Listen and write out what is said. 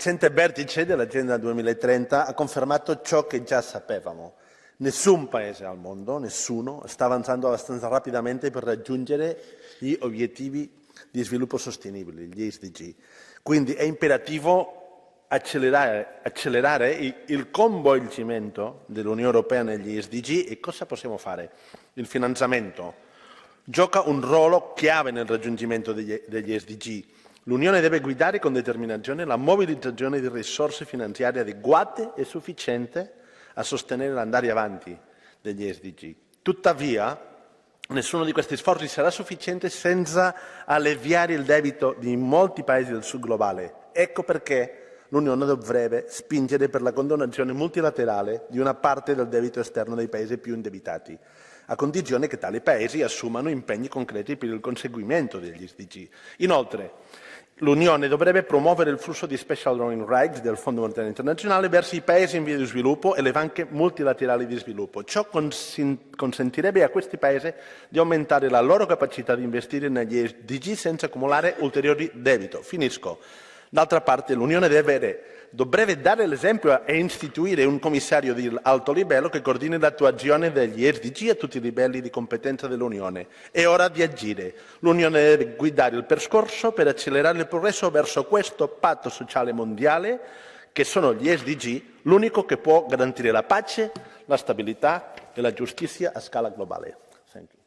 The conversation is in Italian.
recente vertice dell'Agenda 2030 ha confermato ciò che già sapevamo. Nessun paese al mondo, nessuno, sta avanzando abbastanza rapidamente per raggiungere gli obiettivi di sviluppo sostenibile, gli SDG. Quindi è imperativo accelerare il coinvolgimento dell'Unione Europea negli SDG. E cosa possiamo fare? Il finanziamento gioca un ruolo chiave nel raggiungimento degli SDG. L'Unione deve guidare con determinazione la mobilitazione di risorse finanziarie adeguate e sufficienti a sostenere l'andare avanti degli SDG. Tuttavia, nessuno di questi sforzi sarà sufficiente senza alleviare il debito di molti paesi del sud globale. Ecco perché l'Unione dovrebbe spingere per la condonazione multilaterale di una parte del debito esterno dei paesi più indebitati, a condizione che tali paesi assumano impegni concreti per il conseguimento degli SDG. Inoltre, l'Unione dovrebbe promuovere il flusso di special drawing rights del Fondo monetario internazionale verso i paesi in via di sviluppo e le banche multilaterali di sviluppo. Ciò consentirebbe a questi paesi di aumentare la loro capacità di investire negli SDG senza accumulare ulteriori debito. Finisco. D'altra parte, l'Unione dovrebbe dare l'esempio e istituire un commissario di alto livello che coordini l'attuazione degli SDG a tutti i livelli di competenza dell'Unione. È ora di agire. L'Unione deve guidare il percorso per accelerare il progresso verso questo patto sociale mondiale che sono gli SDG, l'unico che può garantire la pace, la stabilità e la giustizia a scala globale. Thank you.